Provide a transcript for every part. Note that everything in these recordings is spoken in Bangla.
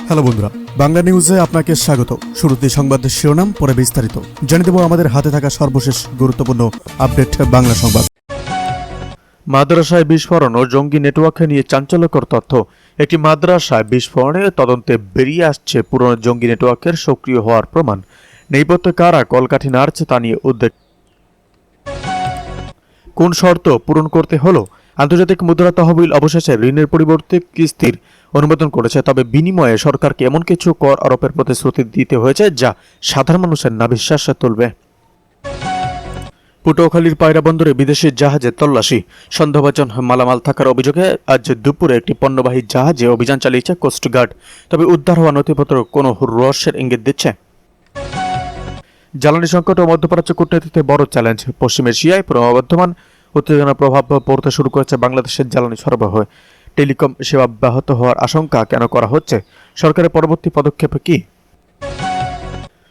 হ্যালো বন্ধুরা, বাংলা নিউজে আপনাকে স্বাগত। শুরুতে সংবাদের শিরোনাম, পরে বিস্তারিত জানিয়ে দেব আমাদের হাতে থাকা সর্বশেষ গুরুত্বপূর্ণ আপডেট বাংলা সংবাদ। মাদ্রাসায় বিস্ফোরণ ও জঙ্গি নেটওয়ার্ক নিয়ে চাঞ্চল্যকর তথ্য। একটি মাদ্রাসায় বিস্ফোরণে তদন্তে বেরিয়ে আসছে পুরনো জঙ্গি নেটওয়ার্কের সক্রিয় হওয়ার প্রমাণ। নেপথ্যে কারা কলকাঠি নাড়ছে তা নিয়ে উদ্বেগ। কোন শর্ত পূরণ করতে হলো? আন্তর্জাতিক মুদ্রা তহবিল অবশেষে ঋণের পরিবর্তে কিস্তির অনুমোদন করেছে, তবে বিনিময়ে সরকারকে এমন কিছু কর আরোপের প্রতিশ্রুতি দিতে হয়েছে যা সাধারণ মানুষের নাভিশ্বাস তুলবে। পটুয়াখালীর পায়রা বন্দরে বিদেশি জাহাজে তল্লাশি। সন্দেহভাজন মালামাল থাকার অভিযোগে আজ দুপুরে একটি পণ্যবাহী জাহাজে অভিযান চালিয়েছে কোস্টগার্ড, তবে উদ্ধার হওয়া নথিপত্র কোনো রহস্যের ইঙ্গিত দিচ্ছে। জ্বালানি সংকট ও মধ্যপ্রাচ্য কূটনীতিতে বড় চ্যালেঞ্জ। পশ্চিম এশিয়ায় ক্রমবর্ধমান উত্তেজনার প্রভাব পড়তে শুরু করেছে বাংলাদেশের জ্বালানি সরবরাহে। টেলিকম সেবা ব্যাহত হওয়ার আশঙ্কা কেন করা হচ্ছে? সরকারের পরবর্তী পদক্ষেপ কি?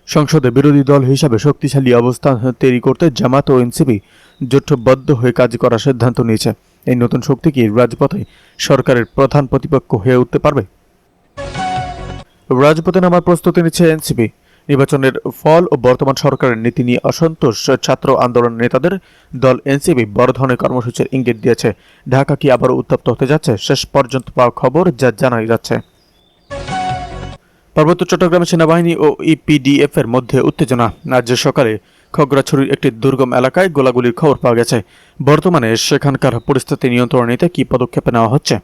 সংসদে বিরোধী দল হিসাবে শক্তিশালী অবস্থান তৈরি করতে জামাত ও এনসিপি জোটবদ্ধ হয়ে কাজ করার সিদ্ধান্ত নিয়েছে। এই নতুন শক্তি কি রাজপথে সরকারের প্রধান প্রতিপক্ষ হয়ে উঠতে পারবে? রাজপথে নামার প্রস্তুতি নিচ্ছে এনসিপি। নির্বাচনের ফল ও বর্তমান সরকারের নীতি নিয়ে অসন্তোষ ছাত্র আন্দোলনের নেতাদের দল এনসিপি বড় ধরনের কর্মসূচির ইঙ্গিত দিয়েছে। ঢাকা কি আবারও উত্তপ্ত হতে যাচ্ছে? শেষ পর্যন্ত পাওয়া খবর যা জানা যাচ্ছে। পার্বত্য চট্টগ্রামে সেনাবাহিনী ও ইপিডিএফ এর মধ্যে উত্তেজনা। আজ সকালে খগড়াছড়ির একটি দুর্গম এলাকায় গোলাগুলির খবর পাওয়া গেছে। বর্তমানে সেখানকার পরিস্থিতি নিয়ন্ত্রণে নিতে কি পদক্ষেপ নেওয়া হচ্ছে?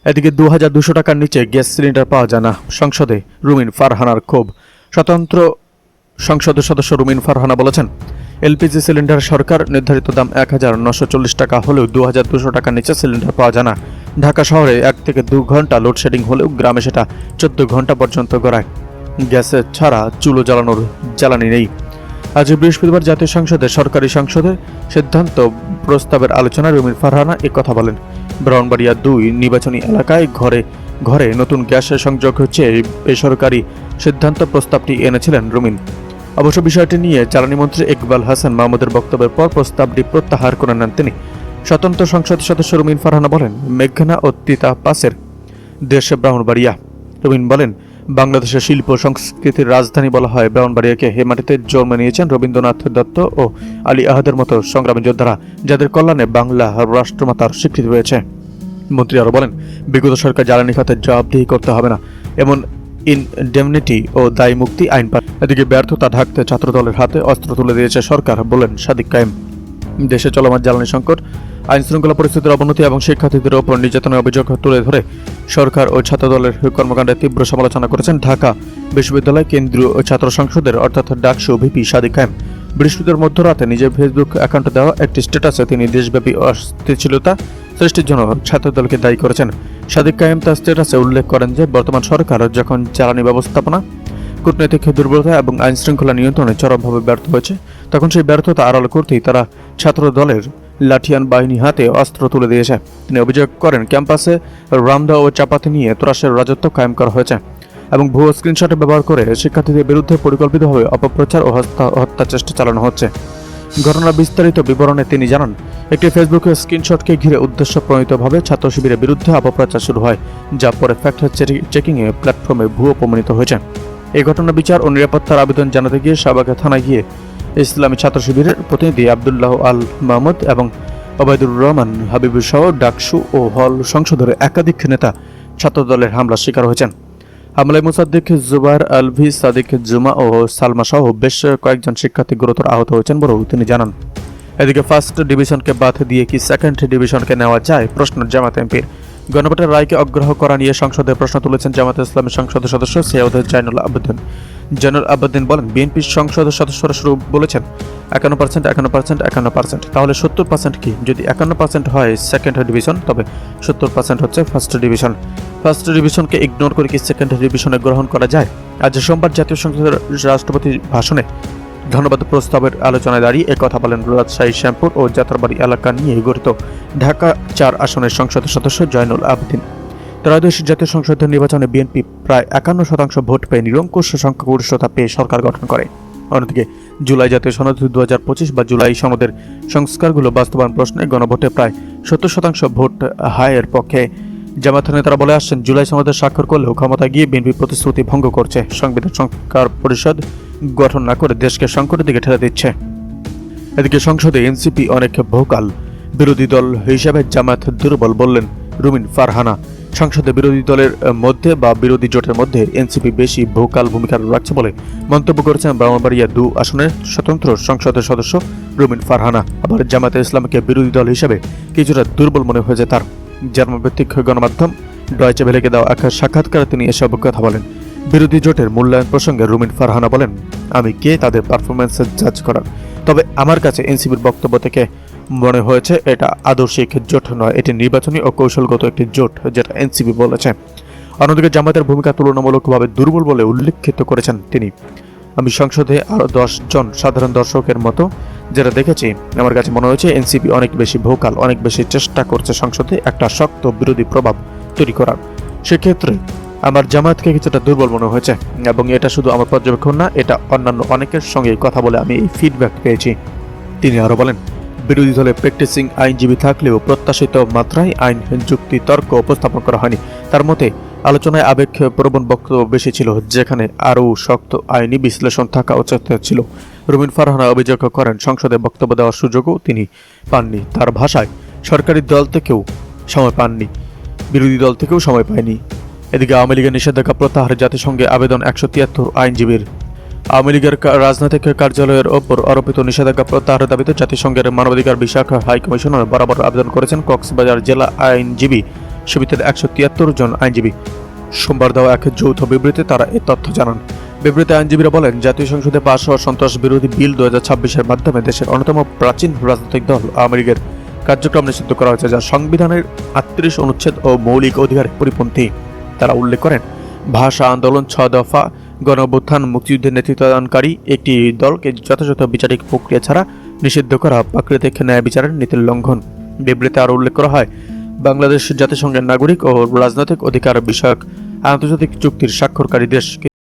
এদিকে 2200 টাকার নিচে গ্যাস সিলিন্ডার পাওয়া যায় না। সংসদে রুমিন ফারহানার ক্ষোভ। স্বতন্ত্র সংসদ সদস্য রুমিন ফারহানা বলেছেন, এলপিজি সিলিন্ডার সরকার নির্ধারিত দাম 1940 টাকা হলেও 2200 টাকার নিচে সিলিন্ডার পাওয়া যায় না। ঢাকা শহরে 1 থেকে 2 ঘন্টা লোডশেডিং হলেও গ্রামে সেটা 14 ঘন্টা পর্যন্ত গড়ায়। গ্যাসে ছাড়া চুলো জ্বালানোর জ্বালানি নেই। আজ বৃহস্পতিবার জাতীয় সংসদে সরকারি সংসদের সিদ্ধান্ত প্রস্তাবের আলোচনায় রুমিন ফারহানা কথা বলেন। ব্রাহ্মণবাড়িয়া 2 নির্বাচনী এলাকায় ঘরে ঘরে নতুন গ্যাসের সংযোগ হচ্ছে বেসরকারি সিদ্ধান্ত প্রস্তাবটি এনেছিলেন রুমিন। অবশ্য বিষয়টি নিয়ে জ্বালানি মন্ত্রী ইকবাল হাসান মাহমুদের বক্তব্যের পর প্রস্তাবটি প্রত্যাহার করে নেন তিনি। স্বতন্ত্র সংসদ সদস্য রুমিন ফারহানা বলেন, মেঘনা ও তিতা পাসের দেশে ব্রাহ্মণবাড়িয়া। রুমিন বলেন, বাংলাদেশের শিল্প সংস্কৃতির রাজধানী বলা হয় ব্রাহ্মণবাড়িয়াকে। হে মাটিতে জন্ম নিয়েছেন রবীন্দ্রনাথ দত্ত ও আলী আহাদের মতো সংগ্রামী যোদ্ধারা, যাদের কল্যাণে বাংলা রাষ্ট্রমাতার স্বীকৃতি রয়েছে। মন্ত্রী আরও বলেন, বিগত সরকার জ্বালানি খাতে জবাবদিহি করতে হবে না এমন ইনডেমনিটি ও দায় মুক্তি আইন পাস। এদিকে ব্যর্থতা ঢাকতে ছাত্রদলের হাতে অস্ত্র তুলে দিয়েছে সরকার, বলেন সাদিক কায়েম। দেশে চলমান জ্বালানি সংকট, আইন শৃঙ্খলা পরিস্থিতির অবনতি এবং শিক্ষার্থীদের ওপর নির্যাতনের অভিযোগ তুলে ধরে সরকার ও ছাত্রদলের কর্মকাণ্ডের তীব্র সমালোচনা করেছেন ঢাকা বিশ্ববিদ্যালয় কেন্দ্রীয় ছাত্র সংসদের অর্থাৎ ডাকসু ভিপি সাদিক কায়েম। বৃহস্পতিবার মধ্যরাতে নিজের ফেসবুক অ্যাকাউন্টে দেওয়া একটি স্ট্যাটাসে তিনি দেশব্যাপী অস্থিতিশীলতা সৃষ্টির জন্য ছাত্রদলকে দায়ী করেছেন। সাদিক কায়েম তার স্ট্যাটাসে উল্লেখ করেন যে বর্তমান সরকার যখন জ্বালানি ব্যবস্থাপনা, কূটনৈতিক দুর্বলতা এবং আইন শৃঙ্খলা নিয়ন্ত্রণে চরমভাবে ব্যর্থ হয়েছে, তখন সেই ব্যর্থতা আড়াল করতেই তারা ছাত্র দলের লাঠিয়ান বাহিনী হাতে অস্ত্র তুলে দিয়েছে। তিনি অভিযোগ করেন, ক্যাম্পাসে রামদা ও চাপাতি নিয়ে ত্রাসের রাজত্ব কায়েম করা হয়েছে এবং ভুয়ো স্ক্রিনশট ব্যবহার করে শিক্ষার্থীদের বিরুদ্ধে পরিকল্পিতভাবে অপপ্রচার ও হত্যা চেষ্টা চালানো হচ্ছে। ঘটনার বিস্তারিত বিবরণে তিনি জানান, একটি ফেসবুকের স্ক্রিনশটকে ঘিরে উদ্দেশ্যপ্রণীতভাবে ছাত্র শিবিরের বিরুদ্ধে অপপ্রচার শুরু হয়, যা পরে ফ্যাক্ট চেকিংয়ে প্ল্যাটফর্মে ভুয়ো প্রমাণিত হয়েছে। এই ঘটনার বিচার ও নিরাপত্তার আবেদন জানাতে গিয়ে শাহবাগ থানায় গিয়ে ইসলামী ছাত্র শিবিরের প্রতিনিধি আবদুল্লাহ আল মাহমুদ এবং ওবায়দুর রহমান হাবিবুর সহ ডাকসু ও হল সংসদের একাধিক নেতা ছাত্রদলের হামলার শিকার হয়েছেন। হামলায় মুসাদ্দিক, জুবায়ের, আলভি, সাদিক, জুমা ও সালমা সহ বেশ কয়েকজন শিক্ষার্থী গুরুতর আহত হয়েছেন বলেও তিনি জানান। এদিকে ফার্স্ট ডিভিশনকে বাদ দিয়ে কি সেকেন্ড ডিভিশনকে নেওয়া যায়, প্রশ্ন জামাত এমপির। গণভোটের রায়কে অগ্রাহ্য করা নিয়ে সংসদে প্রশ্ন তুলেছেন জামাত ইসলামী সংসদ সদস্য সৈয়দ জয়নুল আবেদিন। জয়নুল আবেদিন বলেন, বিএনপির সংসদ সদস্যরা শুরু বলেছেন 51%, তাহলে 70% কি? যদি 51% হয় সেকেন্ড ডিভিশন, তবে 70% হচ্ছে ফার্স্ট ডিভিশন। ফার্স্ট ডিভিশনকে ইগনোর করে কি সেকেন্ড ডিভিশনে গ্রহণ করা যায়? আজ সোমবার জাতীয় সংসদের রাষ্ট্রপতির ভাষণে ধন্যবাদ প্রস্তাবের আলোচনায় দাঁড়িয়ে একথা বলেন রাজশাহী, শ্যামপুর ও যাত্রাবাড়ি এলাকা নিয়ে গঠিত ঢাকা 4 আসনের সংসদ সদস্য জয়নুল আবেদিন। ত্রয়োদশ জাতীয় সংসদের নির্বাচনে বিএনপি প্রায় 51% ভোট পেয়ে নিরঙ্কুশ সংখ্যাগরিষ্ঠতা পেয়ে সরকার গঠন করে। অন্যদিকে জুলাই জাতীয় সনদ 2025 বা জুলাই সনদের সংস্কারগুলো বাস্তবায়ন প্রশ্নে গণভোটে প্রায় 70% ভোট হায়ের পক্ষে জামায়াতের নেতারা বলে আসছেন, জুলাই সনদে স্বাক্ষর করলেও ক্ষমতায় গিয়ে বিএনপি প্রতিশ্রুতি ভঙ্গ করছে, সংবিধান সংস্কার পরিষদ গঠন না করে দেশকে সংকটের দিকে ঠেলে দিচ্ছে। এদিকে সংসদে এনসিপি অনেক ভোকাল, বিরোধী দল হিসেবে জামায়াত দুর্বল বললেন রুমিন ফারহানা। সংসদে বিরোধী দলের মধ্যে বা বিরোধী জোটের মধ্যে এনসিপি বেশি ভোকাল ভূমিকা রাখছে বলে মন্তব্য করেছেন ব্রাহ্মণবাড়িয়া 2 আসনের স্বতন্ত্র সংসদের সদস্য রুমিন ফারহানা। আবার জামায়াতে ইসলামকে বিরোধী দল হিসেবে কিছুটা দুর্বল মনে হয়েছে তার। জার্মান ভিত্তিক গণমাধ্যম ডয়েচে ভেলেকে দেওয়া এক সাক্ষাৎকারে তিনি এসব কথা বলেন। বিরোধী জোটের মূল্যায়ন প্রসঙ্গে রুমিন ফারহানা বলেন, আমি কে তাদের পারফরমেন্স জাজ করার, তবে আমার কাছে এনসিপির বক্তব্য থেকে মনে হয়েছে এটা আদর্শিক জোট নয়, এটি নির্বাচনী ও কৌশলগত একটি জোট, যেটা এনসিপি বলেছে। অন্যদিকে জামায়াতের ভূমিকা তুলনামূলকভাবে দুর্বল বলে উল্লেখিত করেছেন তিনি। আমি সংসদে আরও 10 জন সাধারণ দর্শকের মতো যেটা দেখেছি, আমার কাছে মনে হয়েছে এনসিপি অনেক বেশি ভোকাল, অনেক বেশি চেষ্টা করছে সংসদে একটা শক্ত বিরোধী প্রভাব তৈরি করার। সেক্ষেত্রে আমার জামায়াতকে কিছুটা দুর্বল মনে হয়েছে, এবং এটা শুধু আমার পর্যবেক্ষণ না, এটা অন্যান্য অনেকের সঙ্গে কথা বলে আমি এই ফিডব্যাক পেয়েছি। তিনি আরও বলেন, বিরোধী দলে প্র্যাকটিসিং আইনজীবী থাকলেও প্রত্যাশিত মাত্রায় আইন যুক্তি তর্ক উপস্থাপন করা হয়নি। তার মতে আলোচনায় আবেগ প্রবণ বক্তব্য বেশি ছিল, যেখানে আরও শক্ত আইনি বিশ্লেষণ থাকা উচিত ছিল। রুমিন ফারহানা অভিযোগ করেন, সংসদে বক্তব্য দেওয়ার সুযোগও তিনি পাননি। তার ভাষায়, সরকারি দল থেকেও সময় পাননি, বিরোধী দল থেকেও সময় পায়নি। এদিকে আওয়ামী লীগের নিষেধাজ্ঞা প্রত্যাহারে জাতিসংঘে আবেদন 173 আইনজীবীর। আওয়ামী লীগের রাজনৈতিক কার্যালয়ের ওপর আরোপিত নিষেধাজ্ঞা প্রত্যাহারের দাবিতে জাতিসংঘের মানবাধিকার বিষয়ক হাই কমিশনার বরাবর আবেদন করেছেন কক্সবাজার জেলা আইনজীবী সমিতির 173 জন আইনজীবী। সোমবার দেওয়া এক যৌথ বিবৃতিতে তারা এ তথ্য জানান। বিবৃতিতে আইনজীবীরা বলেন, জাতীয় সংসদে পাস হওয়া সন্ত্রাস বিরোধী বিল 2026-এর মাধ্যমে দেশের অন্যতম প্রাচীন রাজনৈতিক দল আওয়ামী লীগের কার্যক্রম নিষিদ্ধ করা হয়েছে, যা সংবিধানের 38 অনুচ্ছেদ ও মৌলিক অধিকারের পরিপন্থী। তারা উল্লেখ করেন, ভাষা আন্দোলন, 6 দফা, গণঅভ্যুত্থান, মুক্তিযুদ্ধের নেতৃত্বদানকারী একটি দলকে যথাযথ বিচারিক প্রক্রিয়া ছাড়া নিষিদ্ধ করা প্রাকৃতিক ন্যায় বিচারের নীতির লঙ্ঘন। বিবৃতিতে আরও উল্লেখ করা হয়, বাংলাদেশ জাতিসংঘের নাগরিক ও রাজনৈতিক অধিকার বিষয়ক আন্তর্জাতিক চুক্তির স্বাক্ষরকারী দেশ।